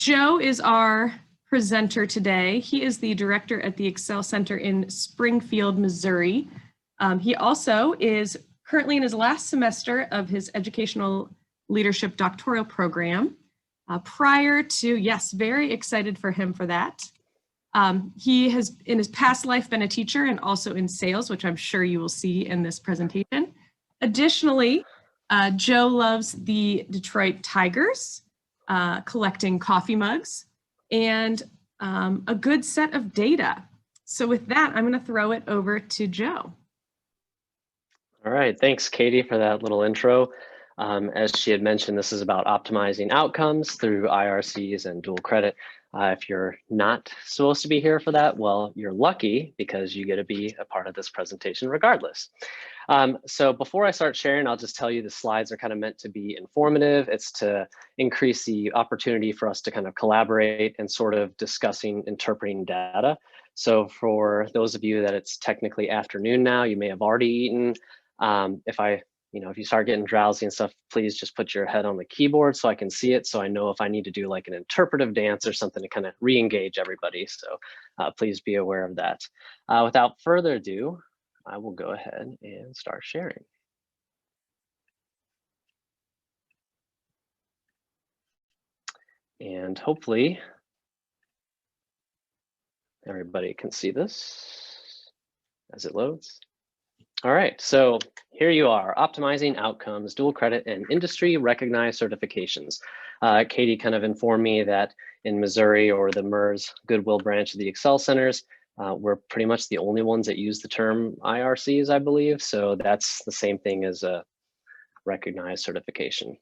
Joe is our presenter today. He is the director at the Excel Center in Springfield, Missouri. He also is currently in his last semester of his educational leadership doctoral program. Prior to, yes, very excited for him for that. He has in his past life been a teacher and also in sales, which I'm sure you will see in this presentation. Additionally, Joe loves the Detroit Tigers, collecting coffee mugs, and a good set of data. So with that, I'm going to throw it over to Joe. All right, thanks, Katie, for that little intro. As she had mentioned, this is about optimizing outcomes through IRCs and dual credit. If you're not supposed to be here for that, well, you're lucky because you get to be a part of this presentation regardless. So before I start sharing, I'll just tell you the slides are kind of meant to be informative. It's to increase the opportunity for us to kind of collaborate and sort of discussing, interpreting data. So for those of you that it's technically afternoon now, you may have already eaten. If you start getting drowsy and stuff, please just put your head on the keyboard so I can see it. So I know if I need to do like an interpretive dance or something to kind of re-engage everybody. So please be aware of that. Without further ado, I will go ahead and start sharing. And hopefully everybody can see this as it loads. All right, so here you are, optimizing outcomes, dual credit, and industry recognized certifications. Katie kind of informed me that in Missouri, or the MERS Goodwill branch of the Excel Centers, we're pretty much the only ones that use the term IRCs, I believe. So that's the same thing as a recognized certification.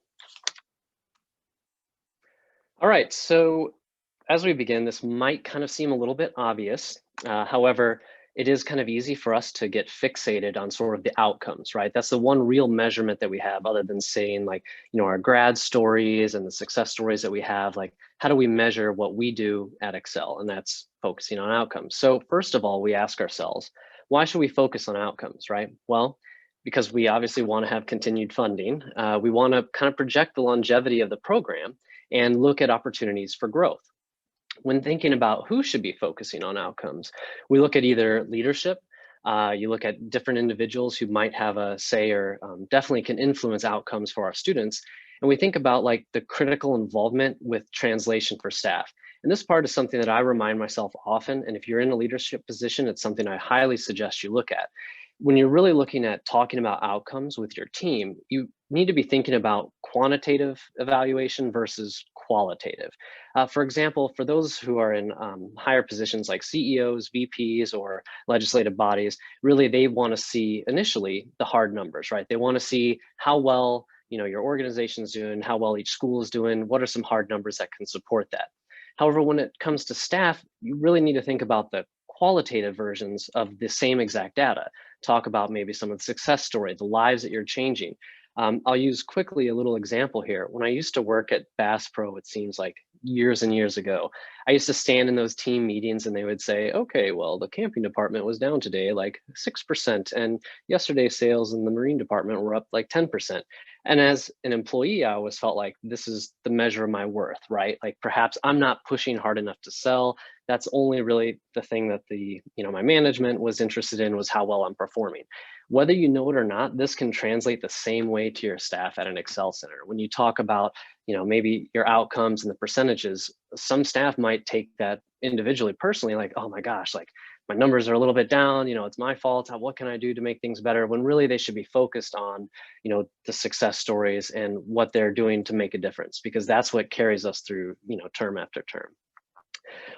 All right, so as we begin, this might kind of seem a little bit obvious. However, it is kind of easy for us to get fixated on sort of the outcomes, right? That's the one real measurement that we have, other than saying like, our grad stories and the success stories that we have, like how do we measure what we do at Excel? And that's focusing on outcomes. So first of all, we ask ourselves, why should we focus on outcomes, right? Well, because we obviously want to have continued funding. We want to kind of project the longevity of the program and look at opportunities for growth. When thinking about who should be focusing on outcomes, we look at either leadership, you look at different individuals who might have a say or definitely can influence outcomes for our students. And we think about like the critical involvement with translation for staff. And this part is something that I remind myself often. And if you're in a leadership position, it's something I highly suggest you look at. When you're really looking at talking about outcomes with your team, you need to be thinking about quantitative evaluation versus qualitative. For example, for those who are in higher positions like CEOs, VPs, or legislative bodies, really they want to see initially the hard numbers, right? They want to see how well your organization's doing, how well each school is doing, what are some hard numbers that can support that. However, when it comes to staff, you really need to think about the qualitative versions of the same exact data. Talk about maybe some of the success story, the lives that you're changing. I'll use quickly a little example here. When I used to work at Bass Pro, it seems like years and years ago, I used to stand in those team meetings and they would say, okay, well, the camping department was down today like 6%, and yesterday's sales in the marine department were up like 10%. And as an employee, I always felt like this is the measure of my worth, right? Like perhaps I'm not pushing hard enough to sell. That's only really the thing that my management was interested in, was how well I'm performing. Whether you know it or not, this can translate the same way to your staff at an Excel Center. When you talk about, maybe your outcomes and the percentages, some staff might take that individually, personally, like, oh my gosh, like my numbers are a little bit down, it's my fault. What can I do to make things better? When really they should be focused on, the success stories and what they're doing to make a difference, because that's what carries us through, term after term.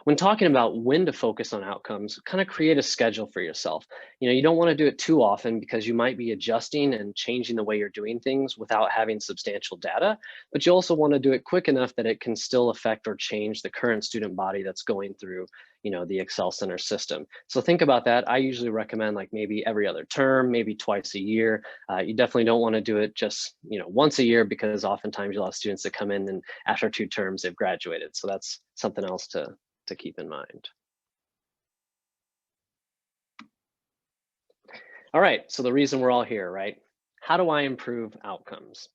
When talking about when to focus on outcomes, kind of create a schedule for yourself. You don't want to do it too often because you might be adjusting and changing the way you're doing things without having substantial data, but you also want to do it quick enough that it can still affect or change the current student body that's going through the Excel Center system. So think about that. I usually recommend like maybe every other term, maybe twice a year. You definitely don't want to do it just once a year, because oftentimes you'll have students that come in and after 2 terms they've graduated. So that's something else to keep in mind. All right, so the reason we're all here, right? How do I improve outcomes?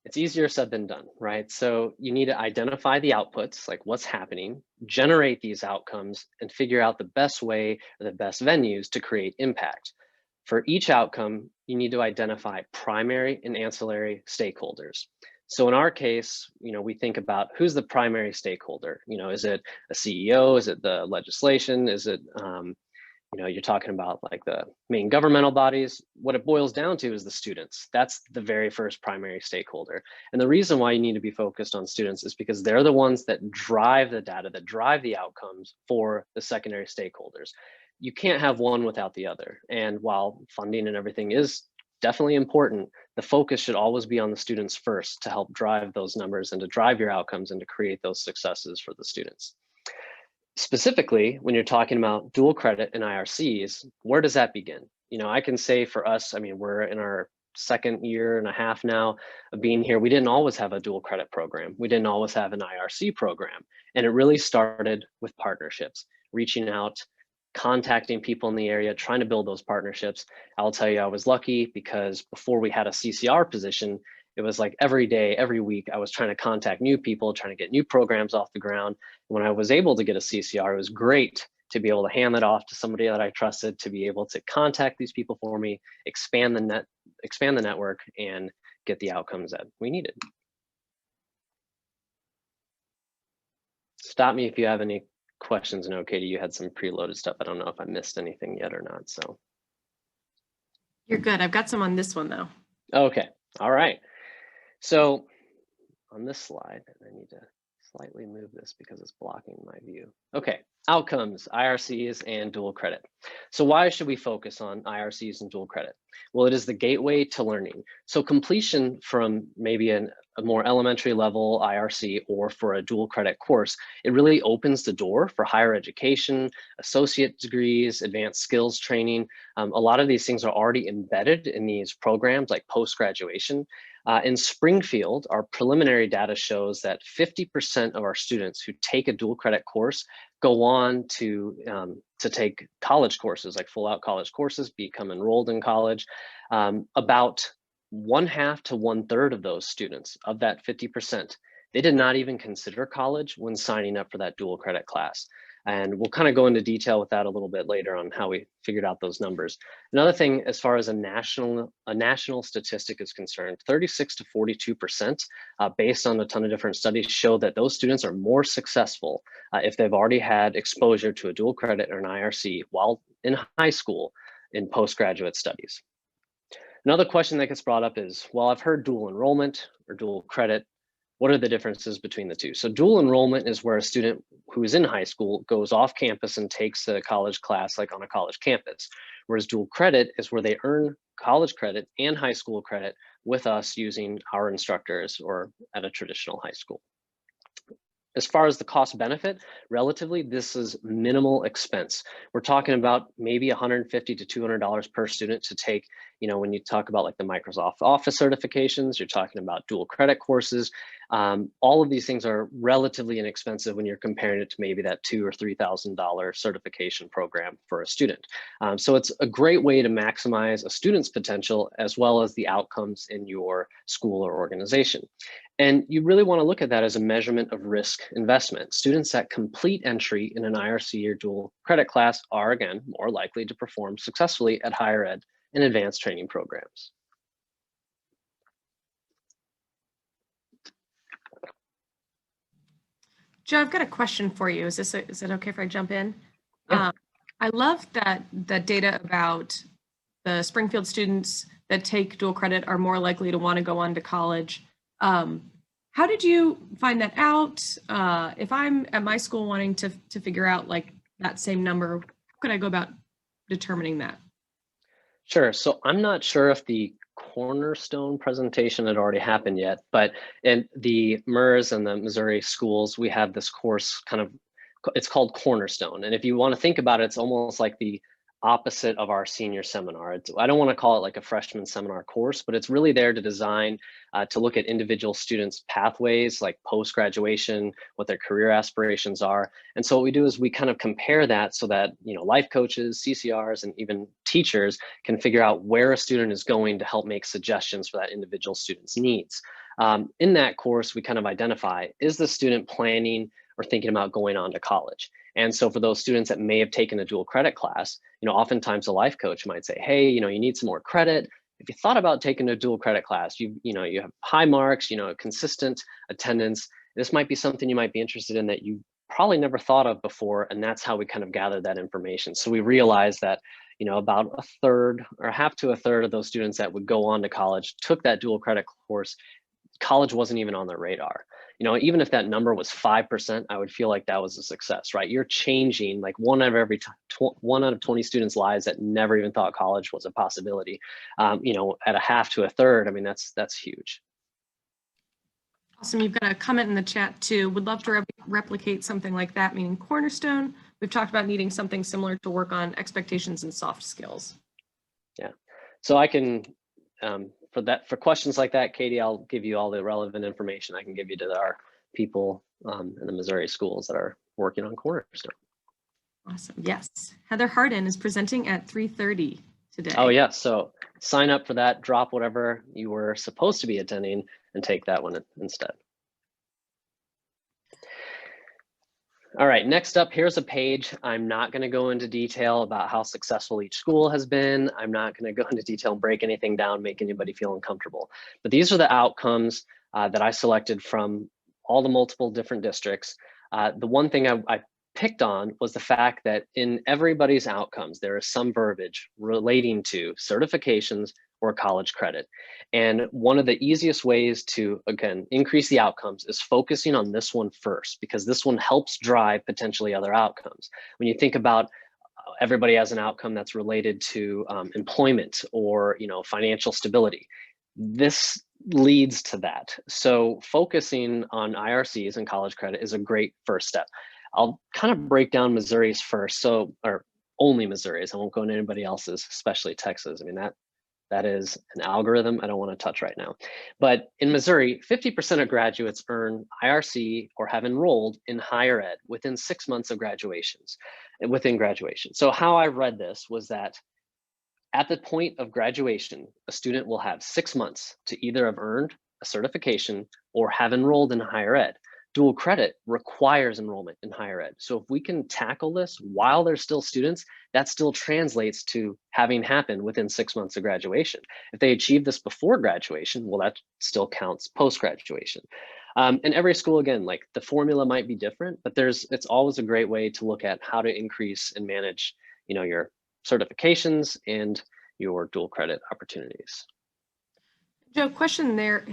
It's easier said than done, right? So you need to identify the outputs, like what's happening, generate these outcomes, and figure out the best way or the best venues to create impact. For each outcome, you need to identify primary and ancillary stakeholders. So in our case, we think about who's the primary stakeholder. Is it a CEO? Is it the legislation? Is it you're talking about like the main governmental bodies. What it boils down to is the students. That's the very first primary stakeholder. And the reason why you need to be focused on students is because they're the ones that drive the data, that drive the outcomes for the secondary stakeholders. You can't have one without the other. And while funding and everything is definitely important, the focus should always be on the students first to help drive those numbers and to drive your outcomes and to create those successes for the students. Specifically, when you're talking about dual credit and IRCs, where does that begin? I can say for us, we're in our second year and a half now of being here. We didn't always have a dual credit program. We didn't always have an IRC program. And it really started with partnerships, reaching out, contacting people in the area, trying to build those partnerships. I'll tell you, I was lucky because before we had a CCR position, it was like every day, every week, I was trying to contact new people, trying to get new programs off the ground. When I was able to get a CCR, it was great to be able to hand that off to somebody that I trusted, to be able to contact these people for me, expand the network, and get the outcomes that we needed. Stop me if you have any questions. And Katie, you had some preloaded stuff. I don't know if I missed anything yet or not. So You're good. I've got some on this one though. Okay. All right. So on this slide, I need to slightly move this because it's blocking my view. Okay, outcomes, IRCs, and dual credit. So why should we focus on IRCs and dual credit? Well, it is the gateway to learning. So completion from maybe a more elementary level IRC or for a dual credit course, it really opens the door for higher education, associate degrees, advanced skills training. A lot of these things are already embedded in these programs like post-graduation. In Springfield, our preliminary data shows that 50% of our students who take a dual credit course go on to take college courses, like full out college courses, become enrolled in college. About 1/2 to 1/3 of those students, of that 50%, they did not even consider college when signing up for that dual credit class. And we'll kind of go into detail with that a little bit later on how we figured out those numbers. Another thing, as far as a national statistic is concerned, 36 to 42%, based on a ton of different studies, show that those students are more successful if they've already had exposure to a dual credit or an IRC while in high school in postgraduate studies. Another question that gets brought up is, well, I've heard dual enrollment or dual credit. What are the differences between the two? So dual enrollment is where a student who is in high school goes off campus and takes a college class like on a college campus, whereas dual credit is where they earn college credit and high school credit with us using our instructors or at a traditional high school. As far as the cost benefit, relatively, this is minimal expense. We're talking about maybe $150 to $200 per student to take, when you talk about like the Microsoft Office certifications, you're talking about dual credit courses. All of these things are relatively inexpensive when you're comparing it to maybe that $2,000 or $3,000 certification program for a student. So it's a great way to maximize a student's potential as well as the outcomes in your school or organization. And you really want to look at that as a measurement of risk investment. Students that complete entry in an IRC or dual credit class are, again, more likely to perform successfully at higher ed and advanced training programs. Joe, I've got a question for you. Is it okay if I jump in? Yeah. I love that data about the Springfield students that take dual credit are more likely to want to go on to college. How did you find that out? If I'm at my school wanting to figure out like that same number, how could I go about determining that? Sure. So I'm not sure if the cornerstone presentation had already happened yet, but in the MERS and the Missouri schools, we have this course it's called Cornerstone. And if you want to think about it, it's almost like the opposite of our senior seminar. I don't want to call it like a freshman seminar course, but it's really there to design to look at individual students' pathways, like post-graduation, what their career aspirations are. And so what we do is we kind of compare that so that, you know, life coaches, CCRs, and even teachers can figure out where a student is going to help make suggestions for that individual student's needs. In that course, we kind of identify, is the student planning or thinking about going on to college? And so for those students that may have taken a dual credit class, you know, oftentimes a life coach might say, hey, you know, you need some more credit. If you thought about taking a dual credit class, you have high marks, you know, consistent attendance, this might be something you might be interested in that you probably never thought of before. And that's how we kind of gather that information. So we realized that, you know, about a third or half to a third of those students that would go on to college took that dual credit course. College wasn't even on their radar. You know, even if that number was 5%, I would feel like that was a success, right? You're changing like one out of 20 students' lives that never even thought college was a possibility. You know, at a half to a third, I mean, that's huge. Awesome. You've got a comment in the chat too. Would love to replicate something like that, meaning Cornerstone. We've talked about needing something similar to work on expectations and soft skills. Yeah. So I can, for questions like that, Katie, I'll give you all the relevant information I can give you to our people in the Missouri schools that are working on Cornerstone. Awesome. Yes. Heather Harden is presenting at 3:30 today. Oh yeah, so sign up for that, drop whatever you were supposed to be attending and take that one instead. All right, next up, here's a page. I'm not going to go into detail about how successful each school has been. I'm not going to go into detail and break anything down, make anybody feel uncomfortable. But these are the outcomes that I selected from all the multiple different districts. The one thing I picked on was the fact that in everybody's outcomes, there is some verbiage relating to certifications or college credit. And one of the easiest ways to, again, increase the outcomes is focusing on this one first, because this one helps drive potentially other outcomes. When you think about everybody has an outcome that's related to employment or, you know, financial stability, this leads to that. So focusing on IRCs and college credit is a great first step. I'll kind of break down Missouri's first, or only Missouri's. I won't go into anybody else's, especially Texas. I mean, that is an algorithm I don't want to touch right now. But in Missouri, 50% of graduates earn IRC or have enrolled in higher ed within 6 months of within graduation. So how I read this was that at the point of graduation, a student will have 6 months to either have earned a certification or have enrolled in higher ed. Dual credit requires enrollment in higher ed. So if we can tackle this while they're still students, that still translates to having happened within 6 months of graduation. If they achieve this before graduation, well, that still counts post-graduation. And every school, again, like the formula might be different, but it's always a great way to look at how to increase and manage, you know, your certifications and your dual credit opportunities. Joe, question there.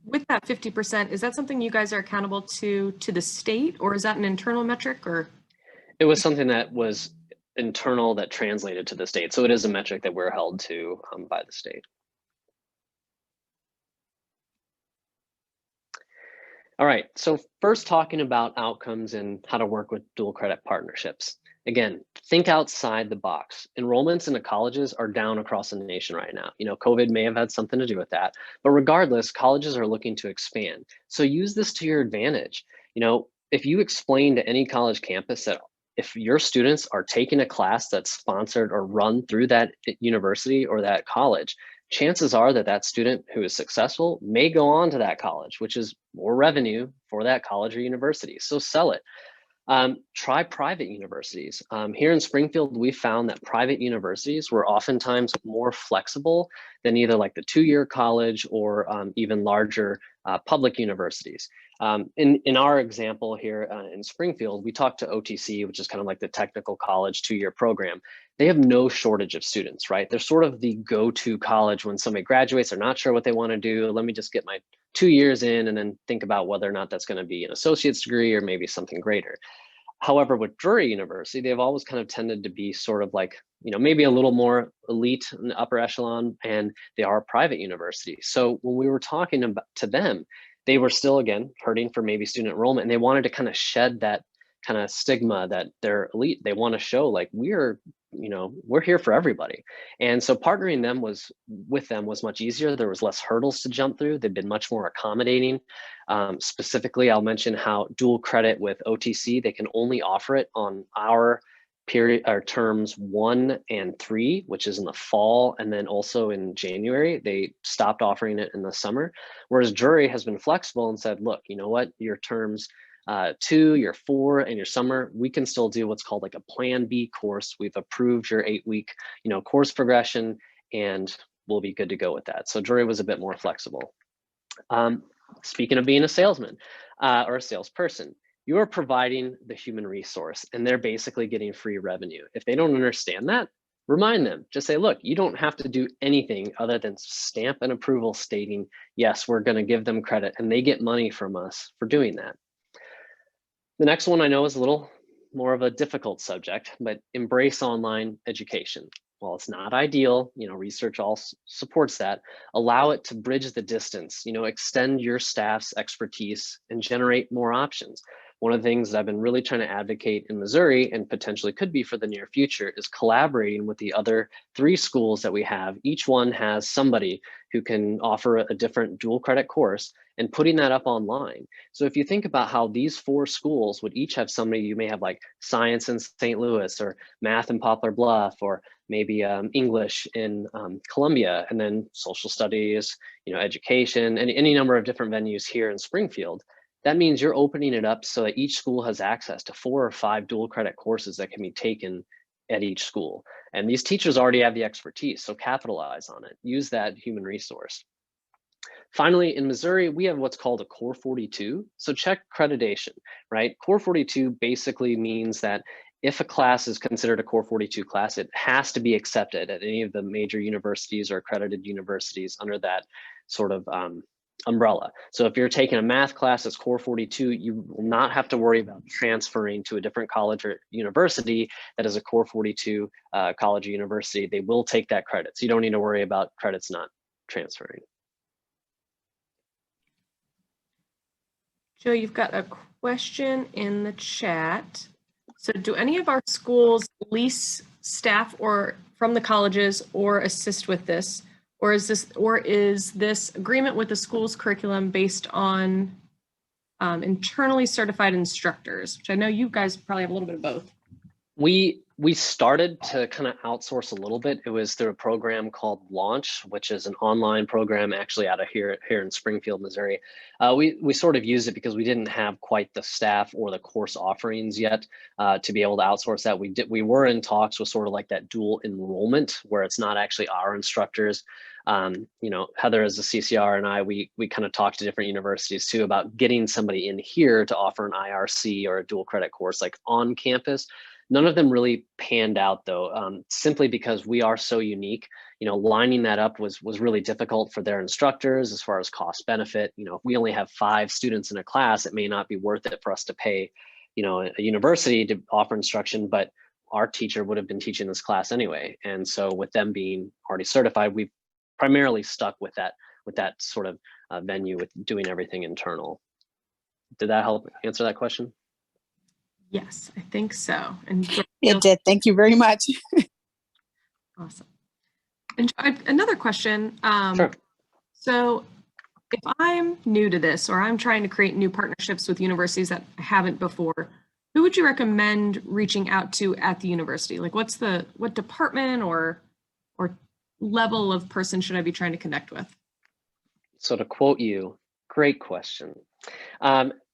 With that 50%, is that something you guys are accountable to the state, or is that an internal metric? Or it was something that was internal that translated to the state. So it is a metric that we're held to by the state. All right, so first talking about outcomes and how to work with dual credit partnerships. Again, think outside the box. Enrollments into colleges are down across the nation right now. You know, COVID may have had something to do with that, but regardless, colleges are looking to expand. So use this to your advantage. You know, if you explain to any college campus that if your students are taking a class that's sponsored or run through that university or that college, chances are that that student who is successful may go on to that college, which is more revenue for that college or university. So sell it. Try private universities. Here in Springfield, we found that private universities were oftentimes more flexible than either like the 2-year college or even larger public universities. In our example here in Springfield, we talked to OTC, which is kind of like the technical college 2-year program. They have no shortage of students, right? They're sort of the go-to college when somebody graduates, they're not sure what they want to do. Let me just get my 2 years in and then think about whether or not that's going to be an associate's degree or maybe something greater. However, with Drury University, they've always kind of tended to be sort of like, you know, maybe a little more elite in the upper echelon, and they are a private university. So when we were talking to them, they were still, again, hurting for maybe student enrollment, and they wanted to kind of shed that kind of stigma that they're elite. They want to show like we're we're here for everybody. And so partnering with them was much easier. There was less hurdles to jump through. They've been much more accommodating. Specifically, I'll mention how dual credit with OTC, they can only offer it on our terms 1 and 3, which is in the fall, and then also in January. They stopped offering it in the summer, whereas Drury has been flexible and said, look, you know what, your terms 2, your 4, and your summer, we can still do what's called like a Plan B course. We've approved your 8-week course progression, and we'll be good to go with that. So Drury was a bit more flexible. Speaking of being a salesman or a salesperson, you are providing the human resource and they're basically getting free revenue. If they don't understand that, remind them. Just say, look, you don't have to do anything other than stamp an approval stating, yes, we're going to give them credit, and they get money from us for doing that. The next one I know is a little more of a difficult subject, but embrace online education. While it's not ideal, research all supports that, allow it to bridge the distance, extend your staff's expertise and generate more options. One of the things that I've been really trying to advocate in Missouri, and potentially could be for the near future, is collaborating with the other 3 schools that we have. Each one has somebody who can offer a different dual credit course, and putting that up online. So if you think about how these 4 schools would each have somebody, you may have like science in St. Louis, or math in Poplar Bluff, or maybe English in Columbia, and then social studies, education, and any number of different venues here in Springfield. That means you're opening it up so that each school has access to 4 or 5 dual credit courses that can be taken at each school. And these teachers already have the expertise, so capitalize on it. Use that human resource. Finally, in Missouri, we have what's called a Core 42. So check accreditation, right? Core 42 basically means that if a class is considered a Core 42 class, it has to be accepted at any of the major universities or accredited universities under that sort of umbrella. So if you're taking a math class that's Core 42, you will not have to worry about transferring to a different college or university that is a Core 42 college or university. They will take that credit. So you don't need to worry about credits not transferring. Joe, you've got a question in the chat. So do any of our schools lease staff or from the colleges or assist with this? Or is this agreement with the school's curriculum based on internally certified instructors, which I know you guys probably have a little bit of both? We started to kind of outsource a little bit. It was through a program called Launch, which is an online program actually out of here in Springfield, Missouri. We sort of used it because we didn't have quite the staff or the course offerings yet to be able to outsource that. We were in talks with sort of like that dual enrollment where it's not actually our instructors. Heather as a CCR and I, we kind of talked to different universities too about getting somebody in here to offer an IRC or a dual credit course like on campus. None of them really panned out though, simply because we are so unique. Lining that up was really difficult for their instructors as far as cost benefit. If we only have 5 students in a class, it may not be worth it for us to pay, a university to offer instruction, but our teacher would have been teaching this class anyway. And so with them being already certified, we've primarily stuck with that sort of venue with doing everything internal. Did that help answer that question? Yes, I think so. And it did. Thank you very much. Awesome. And another question. Sure. So if I'm new to this, or I'm trying to create new partnerships with universities that I haven't before, who would you recommend reaching out to at the university? Like what department or level of person should I be trying to connect with? So to quote you, great question.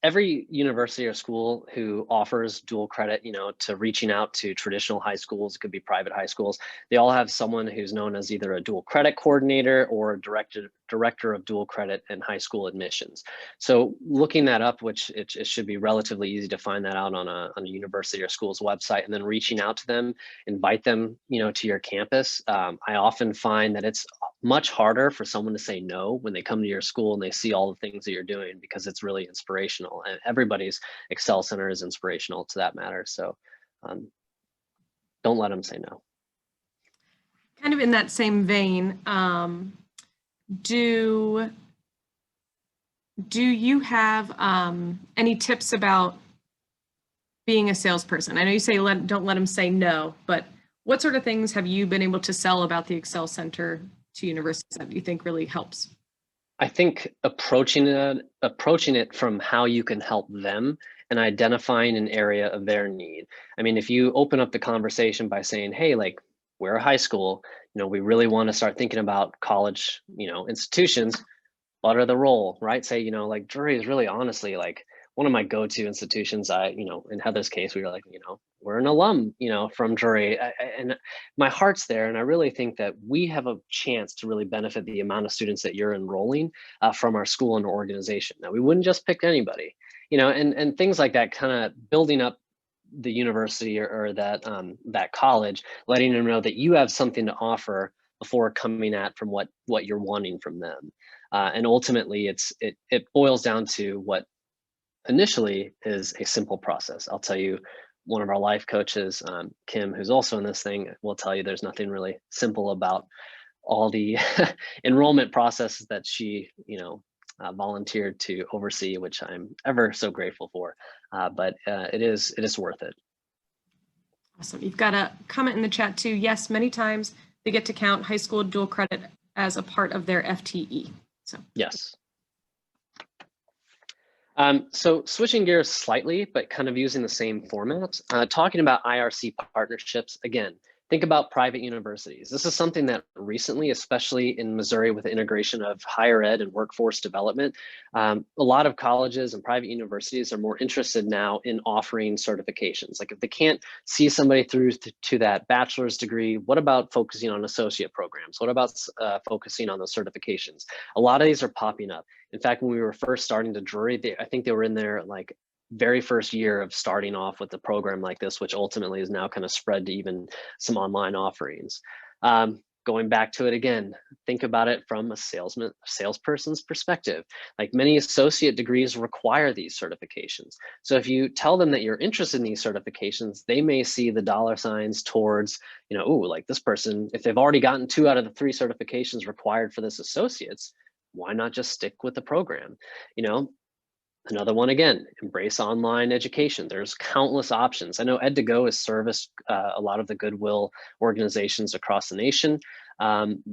Every university or school who offers dual credit, to reaching out to traditional high schools, it could be private high schools, they all have someone who's known as either a dual credit coordinator or a director of dual credit and high school admissions. So looking that up, which it should be relatively easy to find that out on a university or school's website, and then reaching out to them, invite them, to your campus. I often find that it's much harder for someone to say no when they come to your school and they see all the things that you're doing, because it's really inspirational, and everybody's Excel Center is inspirational to that matter. So don't let them say no. Kind of in that same vein, do you have any tips about being a salesperson? I know you say don't let them say no, but What sort of things have you been able to sell about the Excel Center to universities that you think really helps? I think approaching it from how you can help them and identifying an area of their need. I mean, if you open up the conversation by saying, "Hey, like we're a high school, we really want to start thinking about college, institutions. What are the role, right?" Say, like jury is really honestly like one of my go-to institutions. In Heather's case, we were like, we're an alum, from jury, and my heart's there. And I really think that we have a chance to really benefit the amount of students that you're enrolling from our school and organization. Now, we wouldn't just pick anybody, and things like that, kind of building up the university or that college, letting them know that you have something to offer before coming at from what you're wanting from them. And ultimately, it boils down to what initially is a simple process. I'll tell you, one of our life coaches, Kim, who's also in this thing, will tell you there's nothing really simple about all the enrollment processes that she, volunteered to oversee, which I'm ever so grateful for. But it is worth it. Awesome. You've got a comment in the chat too. Yes, many times they get to count high school dual credit as a part of their FTE. So yes. So switching gears slightly, but kind of using the same format, talking about IRC partnerships, again, think about private universities. This is something that recently, especially in Missouri with the integration of higher ed and workforce development, a lot of colleges and private universities are more interested now in offering certifications. Like if they can't see somebody through to that bachelor's degree, what about focusing on associate programs? What about focusing on those certifications? A lot of these are popping up. In fact, when we were first starting to jury, I think they were in their like very first year of starting off with a program like this, which ultimately is now kind of spread to even some online offerings. Going back to it again, think about it from a salesperson's perspective. Like many associate degrees require these certifications. So if you tell them that you're interested in these certifications, they may see the dollar signs towards, ooh, like this person, if they've already gotten 2 out of the 3 certifications required for this associate's, why not just stick with the program? Another one, again, embrace online education. There's countless options. I know Ed2Go has serviced a lot of the Goodwill organizations across the nation.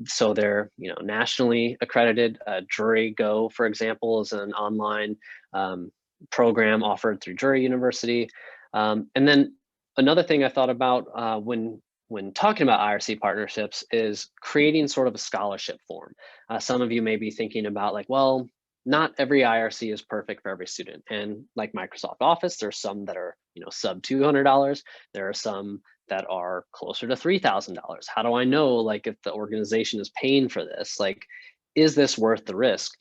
So they're nationally accredited. Jury Go, for example, is an online program offered through Jury University. And then another thing I thought about when talking about IRC partnerships is creating sort of a scholarship form. Some of you may be thinking about like, well, not every IRC is perfect for every student. And like Microsoft Office, there's some that are, sub $200. There are some that are closer to $3,000. How do I know like if the organization is paying for this? Like, is this worth the risk?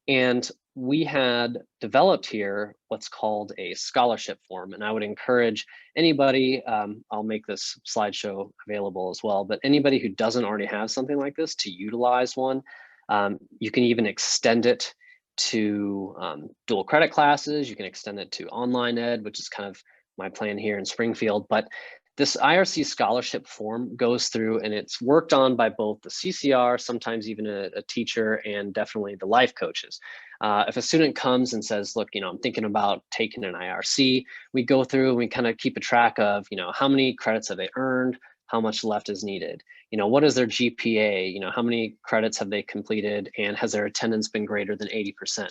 And we had developed here what's called a scholarship form. And I would encourage anybody, I'll make this slideshow available as well, but anybody who doesn't already have something like this to utilize one. You can even extend it to dual credit classes. You can extend it to online ed, which is kind of my plan here in Springfield. But this IRC scholarship form goes through and it's worked on by both the CCR, sometimes even a teacher, and definitely the life coaches. If a student comes and says, look, I'm thinking about taking an IRC, we go through and we kind of keep a track of, how many credits have they earned, how much left is needed, what is their GPA, how many credits have they completed, and has their attendance been greater than 80%?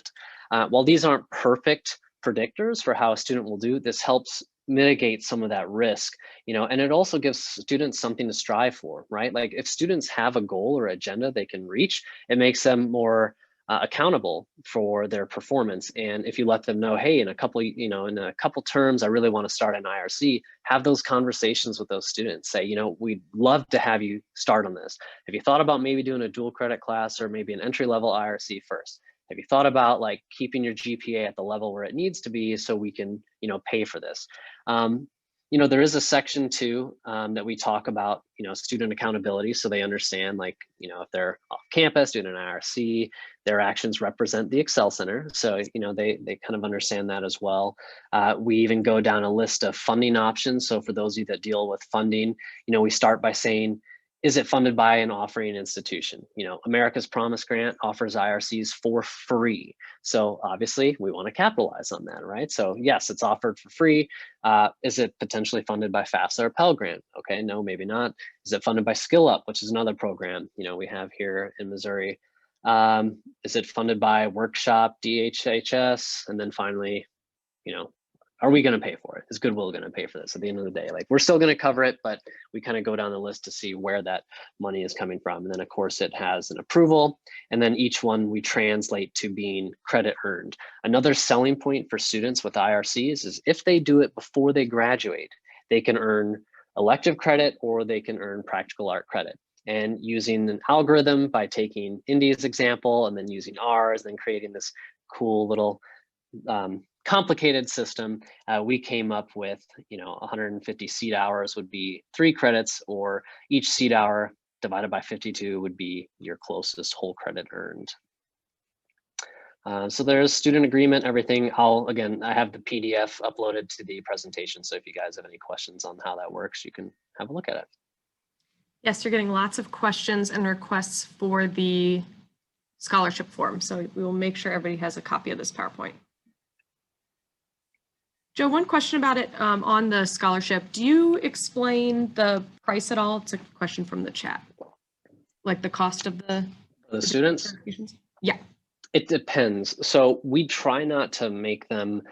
While these aren't perfect predictors for how a student will do, this helps mitigate some of that risk, and it also gives students something to strive for, right? Like if students have a goal or agenda they can reach, it makes them more accountable for their performance. And if you let them know, hey, in a couple terms, I really want to start an IRC, have those conversations with those students. Say, we'd love to have you start on this. Have you thought about maybe doing a dual credit class or maybe an entry-level IRC first? Have you thought about like keeping your GPA at the level where it needs to be so we can, pay for this? There is a section too that we talk about, student accountability, so they understand like, if they're off campus doing an IRC, their actions represent the Excel Center. So, they kind of understand that as well. We even go down a list of funding options. So for those of you that deal with funding, we start by saying, is it funded by an offering institution? You know, America's Promise Grant offers IRCs for free. So obviously we want to capitalize on that, right? So yes, it's offered for free. Is it potentially funded by FAFSA or Pell Grant? Okay, no, maybe not. Is it funded by Skill Up, which is another program, you know, we have here in Missouri? Is it funded by Workshop, DHHS? And then finally, you know, are we going to pay for it? Is Goodwill going to pay for this at the end of the day? Like, we're still going to cover it, but we kind of go down the list to see where that money is coming from. And then of course it has an approval, and then each one we translate to being credit earned. Another selling point for students with IRCs is if they do it before they graduate, they can earn elective credit or they can earn practical art credit. And using an algorithm by taking Indy's example and then using ours, then creating this cool little complicated system, we came up with, you know, 150 seat hours would be 3 credits, or each seat hour divided by 52 would be your closest whole credit earned. So there's student agreement, everything. I have the PDF uploaded to the presentation. So if you guys have any questions on how that works, you can have a look at it. Yes, you're getting lots of questions and requests for the scholarship form. So we will make sure everybody has a copy of this PowerPoint. Joe, one question about it on the scholarship. Do you explain the price at all? It's a question from the chat. Like the cost of the students? Yeah. It depends. So we try not to make them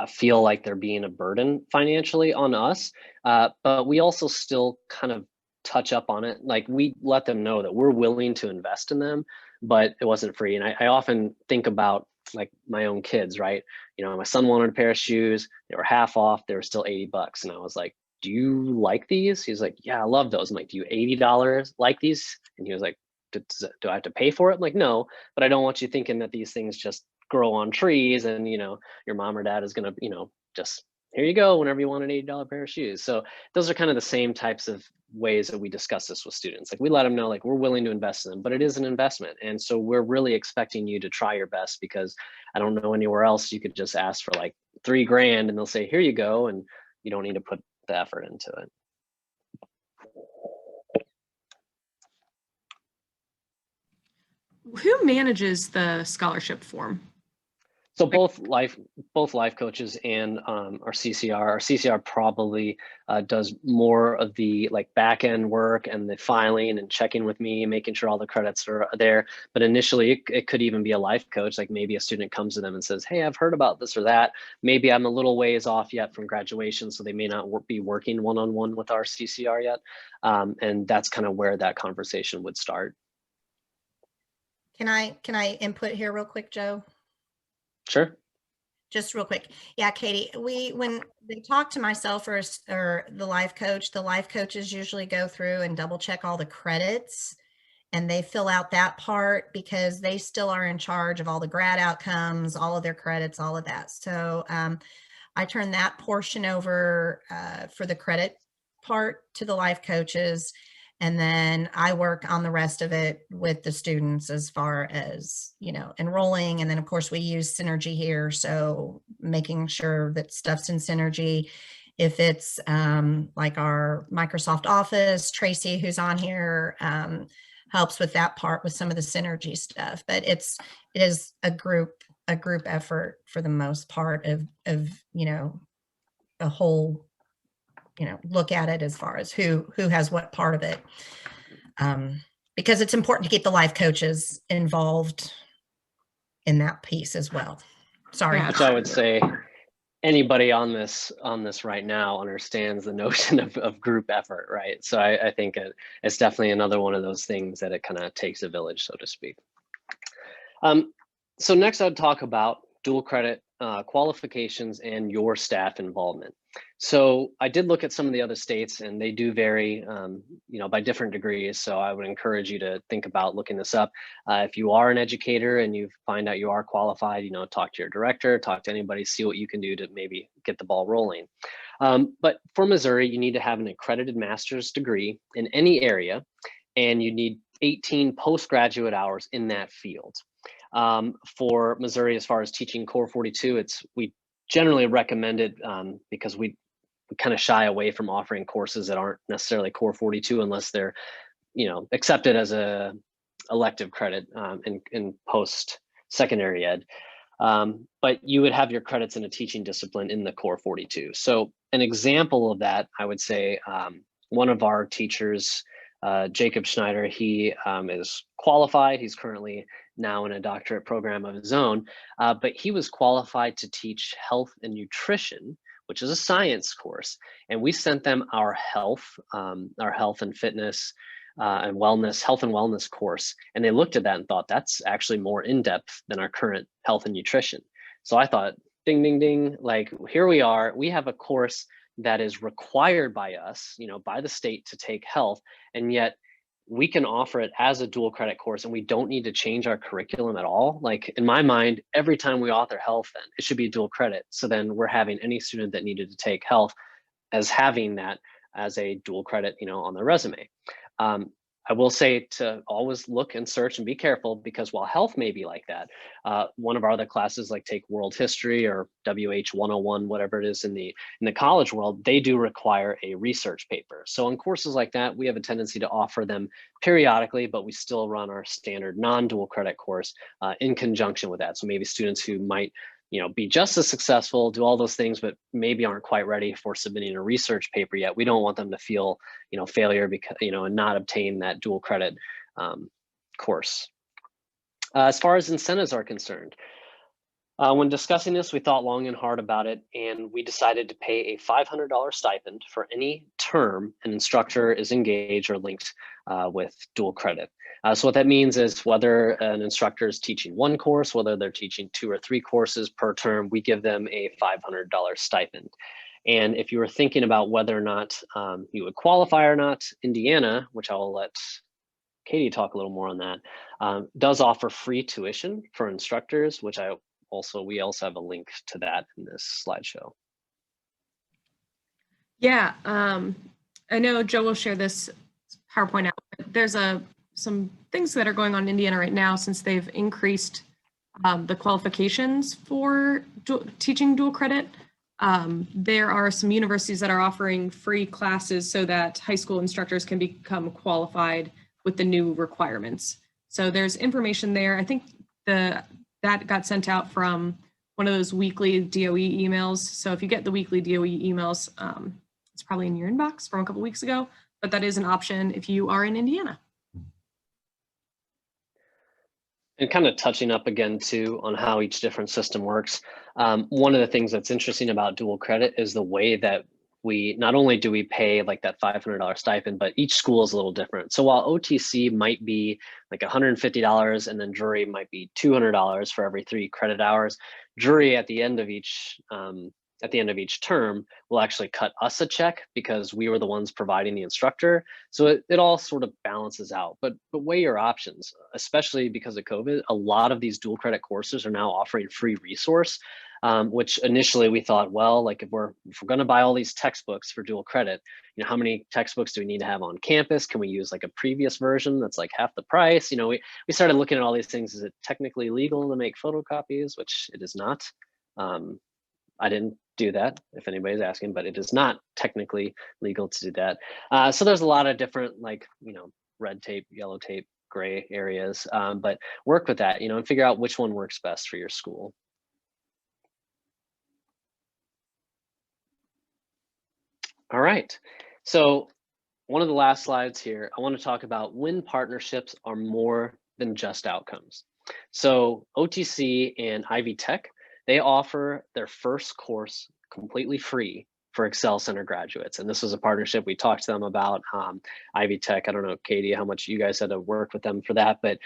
feel like they're being a burden financially on us, but we also still kind of touch up on it. Like, we let them know that we're willing to invest in them, but it wasn't free. And I often think about like my own kids, right? You know, my son wanted a pair of shoes. They were half off. They were still $80. And I was like, do you like these? He's like, yeah, I love those. I'm like, do you $80 like these? And he was like, do I have to pay for it? I'm like, no, but I don't want you thinking that these things just grow on trees and, you know, your mom or dad is going to, you know, just here you go whenever you want an $80 pair of shoes. So those are kind of the same types of ways that we discuss this with students. Like, we let them know, like, we're willing to invest in them, but it is an investment. And so we're really expecting you to try your best, because I don't know anywhere else you could just ask for like $3 grand and they'll say, here you go. And you don't need to put the effort into it. Who manages the scholarship form? So both life coaches and our CCR. Our CCR probably does more of the like back end work and the filing and checking with me, making sure all the credits are there. But initially, it could even be a life coach. Like, maybe a student comes to them and says, "Hey, I've heard about this or that. Maybe I'm a little ways off yet from graduation, so they may not be working one-on-one with our CCR yet." And that's kind of where that conversation would start. Can I input here real quick, Joe? Sure. Just real quick. Yeah, Katie, when they talk to myself or the life coaches usually go through and double check all the credits, and they fill out that part because they still are in charge of all the grad outcomes, all of their credits, all of that. So I turn that portion over for the credit part to the life coaches. And then I work on the rest of it with the students as far as, you know, enrolling. And then of course we use Synergy here. So making sure that stuff's in Synergy. If it's like our Microsoft Office, Tracy, who's on here, helps with that part with some of the Synergy stuff. But it is a group effort for the most part of you know, a whole, you know, look at it as far as who has what part of it, because it's important to keep the life coaches involved in that piece as well. Sorry. Which I would say anybody on this right now understands the notion of group effort, right? So I think it's definitely another one of those things that it kind of takes a village, so to speak. So next I'd talk about dual credit qualifications and your staff involvement. So I did look at some of the other states, and they do vary, you know, by different degrees. So I would encourage you to think about looking this up. If you are an educator and you find out you are qualified, you know, talk to your director, talk to anybody, see what you can do to maybe get the ball rolling. But for Missouri, you need to have an accredited master's degree in any area, and you need 18 postgraduate hours in that field. For Missouri, as far as teaching Core 42, we generally recommend it because we kind of shy away from offering courses that aren't necessarily Core 42 unless they're accepted as a elective credit in post-secondary ed. But you would have your credits in a teaching discipline in the core 42. So an example of that, I would say, one of our teachers, Jacob Schneider, he is qualified. He's currently now in a doctorate program of his own, but he was qualified to teach health and nutrition, which is a science course. And we sent them our health and fitness and wellness, health and wellness course. And they looked at that and thought, that's actually more in-depth than our current health and nutrition. So I thought, ding, ding, ding, like here we are, we have a course that is required by us, by the state to take health, and yet we can offer it as a dual credit course and we don't need to change our curriculum at all. Like in my mind, every time we author health, then it should be a dual credit. So then we're having any student that needed to take health as having that as a dual credit, on their resume. I will say to always look and search and be careful, because while health may be like that, one of our other classes, like take world history or WH 101, whatever it is in the college world, they do require a research paper. So on courses like that, we have a tendency to offer them periodically, but we still run our standard non-dual credit course in conjunction with that. So maybe students who might be just as successful, do all those things, but maybe aren't quite ready for submitting a research paper yet. We don't want them to feel, failure because, and not obtain that dual credit course. As far as incentives are concerned, when discussing this, we thought long and hard about it, and we decided to pay a $500 stipend for any term an instructor is engaged or linked with dual credit. So what that means is whether an instructor is teaching one course, whether they're teaching 2 or 3 courses per term, we give them a $500 stipend. And if you were thinking about whether or not you would qualify or not, Indiana, which I will let Katie talk a little more on that, does offer free tuition for instructors, which we also have a link to that in this slideshow. Yeah, I know Joe will share this PowerPoint out, but there's some things that are going on in Indiana right now since they've increased the qualifications for teaching dual credit. There are some universities that are offering free classes so that high school instructors can become qualified with the new requirements. So there's information there. I think that got sent out from one of those weekly DOE emails. So if you get the weekly DOE emails, it's probably in your inbox from a couple weeks ago, but that is an option if you are in Indiana. And kind of touching up again too on how each different system works. One of the things that's interesting about dual credit is the way that we not only do we pay like that $500 stipend, but each school is a little different. So while OTC might be like $150 and then jury might be $200 for every 3 credit hours, jury at the end of each term will actually cut us a check because we were the ones providing the instructor. So it all sort of balances out, but weigh your options, especially because of COVID. A lot of these dual credit courses are now offering free resource, which initially we thought, well, like if we're going to buy all these textbooks for dual credit, how many textbooks do we need to have on campus? Can we use like a previous version that's like half the price? We started looking at all these things. Is it technically legal to make photocopies? Which it is not. I didn't do that, if anybody's asking, but it is not technically legal to do that. So there's a lot of different red tape, yellow tape, gray areas, but work with that, and figure out which one works best for your school. All right, so one of the last slides here, I want to talk about when partnerships are more than just outcomes. So OTC and Ivy Tech, they offer their first course completely free for Excel Center graduates. And this was a partnership we talked to them about. Ivy Tech, I don't know, Katie, how much you guys had to work with them for that, but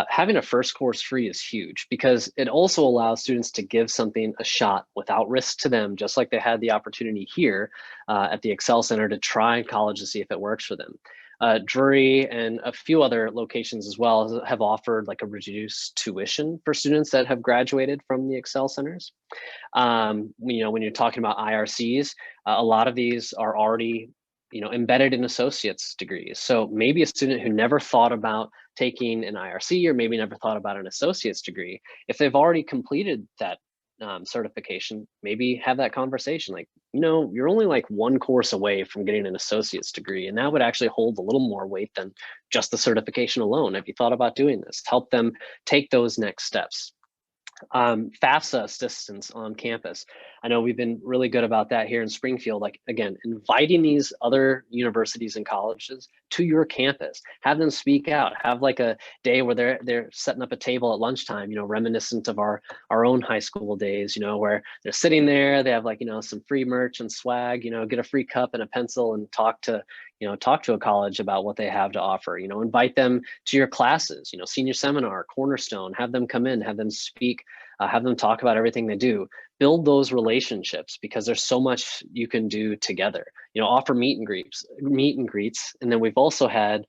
having a first course free is huge because it also allows students to give something a shot without risk to them, just like they had the opportunity here at the Excel Center to try in college to see if it works for them. Drury and a few other locations as well have offered like a reduced tuition for students that have graduated from the Excel Centers. When you're talking about IRCs, a lot of these are already embedded in associate's degrees. So maybe a student who never thought about taking an IRC or maybe never thought about an associate's degree, if they've already completed that certification, maybe have that conversation. Like, you know, you're only like one course away from getting an associate's degree, and that would actually hold a little more weight than just the certification alone. Have you thought about doing this? Help them take those next steps. FAFSA assistance on campus. I know we've been really good about that here in Springfield. Like, again, inviting these other universities and colleges to your campus, have them speak out, have like a day where they're setting up a table at lunchtime, you know, reminiscent of our own high school days, you know, where they're sitting there, they have like, you know, some free merch and swag, you know, get a free cup and a pencil and talk to a college about what they have to offer, you know, invite them to your classes, you know, senior seminar, cornerstone, have them come in, have them speak, have them talk about everything they do. Build those relationships, because there's so much you can do together. You know, offer meet and greets. And then we've also had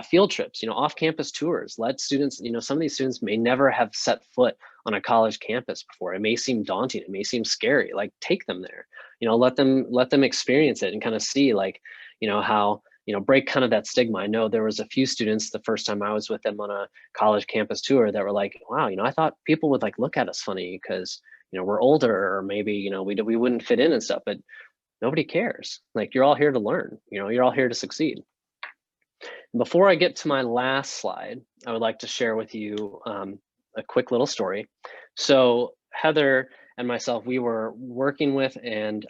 field trips, you know, off-campus tours. Let students, you know, some of these students may never have set foot on a college campus before. It may seem daunting, it may seem scary. Like, take them there, you know, let them experience it and kind of see, like, you know, how, you know, break kind of that stigma. I know there was a few students the first time I was with them on a college campus tour that were like, wow, you know, I thought people would like look at us funny because, you know, we're older, or maybe, you know, we wouldn't fit in and stuff, but nobody cares. Like, you're all here to learn, you know, you're all here to succeed. Before I get to my last slide, I would like to share with you a quick little story. So Heather and myself, we were working with and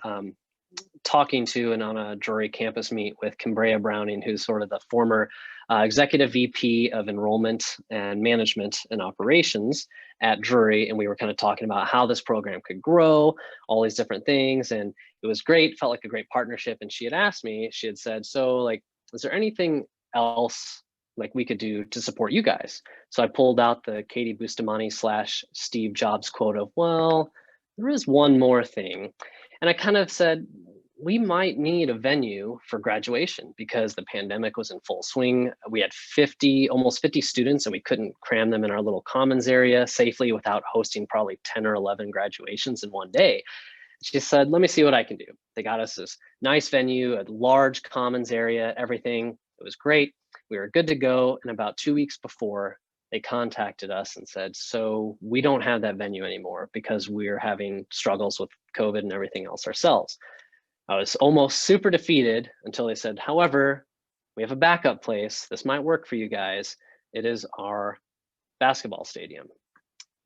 talking to and on a Drury campus meet with Cambria Browning, who's sort of the former executive VP of enrollment and management and operations at Drury. And we were kind of talking about how this program could grow, all these different things. And it was great, felt like a great partnership. And she had asked me, she had said, so like, is there anything else like we could do to support you guys? So I pulled out the Katie Bustamante / Steve Jobs quote of, well, there is one more thing. And I kind of said, we might need a venue for graduation, because the pandemic was in full swing. We had almost 50 students, and we couldn't cram them in our little commons area safely without hosting probably 10 or 11 graduations in one day. She said, let me see what I can do. They got us this nice venue, a large commons area, everything. It was great. We were good to go. And about 2 weeks before, they contacted us and said, so we don't have that venue anymore because we're having struggles with COVID and everything else ourselves. I was almost super defeated until they said, however, we have a backup place. This might work for you guys. It is our basketball stadium.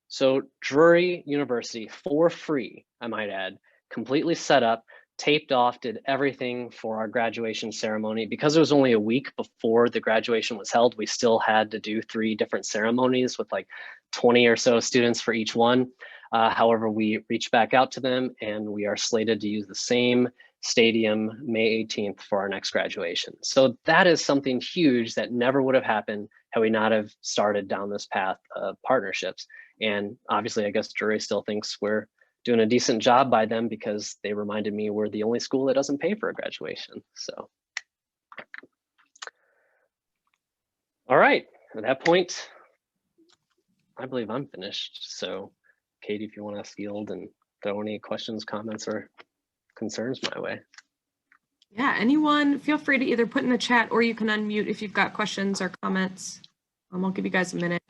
So Drury University, for free, I might add, completely set up, taped off, did everything for our graduation ceremony. Because it was only a week before the graduation was held, we still had to do 3 different ceremonies with like 20 or so students for each one. However, we reached back out to them, and we are slated to use the same stadium May 18th for our next graduation. So that is something huge that never would have happened had we not have started down this path of partnerships. And obviously, I guess Drury still thinks we're doing a decent job by them, because they reminded me we're the only school that doesn't pay for a graduation. So, all right, at that point, I believe I'm finished. So Katie, if you want to field and throw any questions, comments, or concerns my way. Yeah, anyone, feel free to either put in the chat, or you can unmute if you've got questions or comments. I'll give you guys a minute.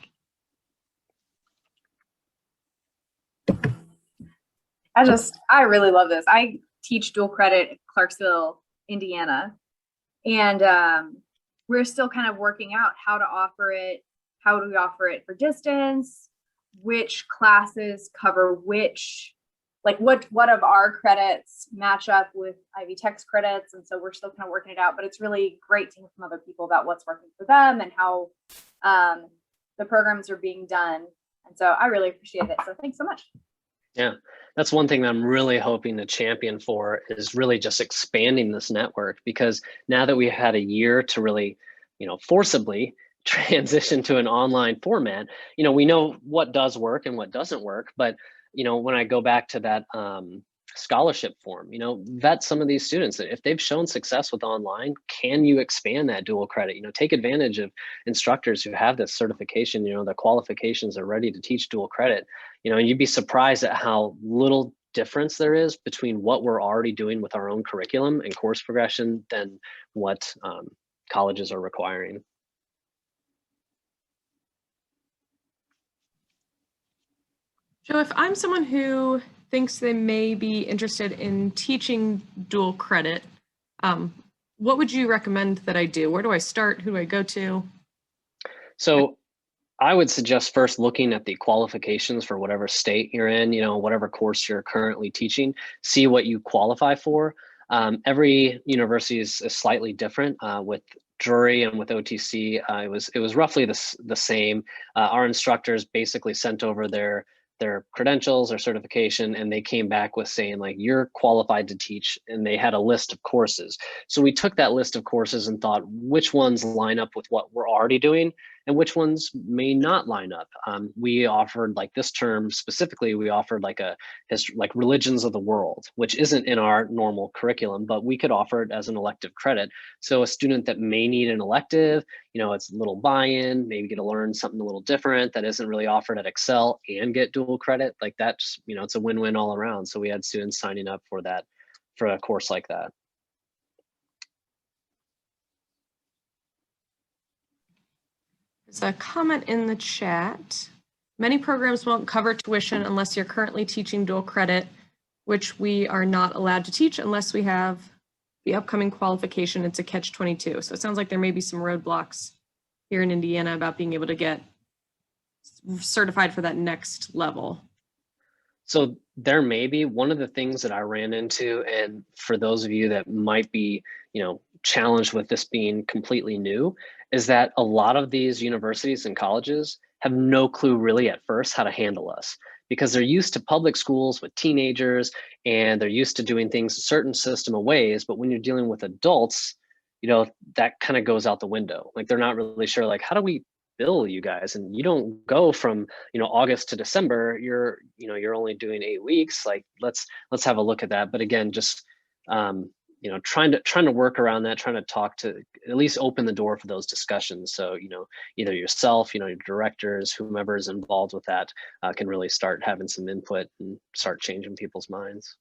I really love this. I teach dual credit at Clarksville, Indiana, and we're still kind of working out how to offer it. How do we offer it for distance? Which classes cover which, like what of our credits match up with Ivy Tech's credits? And so we're still kind of working it out, but it's really great to hear from other people about what's working for them and how the programs are being done. And so I really appreciate it. So thanks so much. Yeah, that's one thing that I'm really hoping to champion for, is really just expanding this network, because now that we've had a year to really, you know, forcibly transition to an online format, you know, we know what does work and what doesn't work. But, you know, when I go back to that scholarship form, you know, vet some of these students. If they've shown success with online, can you expand that dual credit? You know, take advantage of instructors who have this certification, you know, the qualifications are ready to teach dual credit. You know, you'd be surprised at how little difference there is between what we're already doing with our own curriculum and course progression than what colleges are requiring. Joe, if I'm someone who thinks they may be interested in teaching dual credit, what would you recommend that I do? Where do I start? Who do I go to? So I would suggest first looking at the qualifications for whatever state you're in, whatever course you're currently teaching, see what you qualify for. Every university is slightly different. With Drury and with OTC, it was roughly the same. Our instructors basically sent over their credentials or certification, and they came back with saying like, you're qualified to teach, and they had a list of courses. So we took that list of courses and thought which ones line up with what we're already doing and which ones may not line up. We offered, like this term specifically, we offered like like religions of the world, which isn't in our normal curriculum, but we could offer it as an elective credit. So a student that may need an elective, it's a little buy-in, maybe get to learn something a little different that isn't really offered at Excel and get dual credit, like that's, it's a win-win all around. So we had students signing up for that, for a course like that. There's a comment in the chat. Many programs won't cover tuition unless you're currently teaching dual credit, which we are not allowed to teach unless we have the upcoming qualification. It's a catch-22. So it sounds like there may be some roadblocks here in Indiana about being able to get certified for that next level. So there may be. One of the things that I ran into, and for those of you that might be, challenged with this being completely new, is that a lot of these universities and colleges have no clue really at first how to handle us, because they're used to public schools with teenagers and they're used to doing things a certain system of ways. But when you're dealing with adults, that kind of goes out the window. Like they're not really sure, like, how do we bill you guys? And you don't go from August to December. You're only doing 8 weeks. Like let's have a look at that. But again, just trying to work around that, trying to talk to, at least open the door for those discussions. So either yourself, your directors, whomever is involved with that, can really start having some input and start changing people's minds.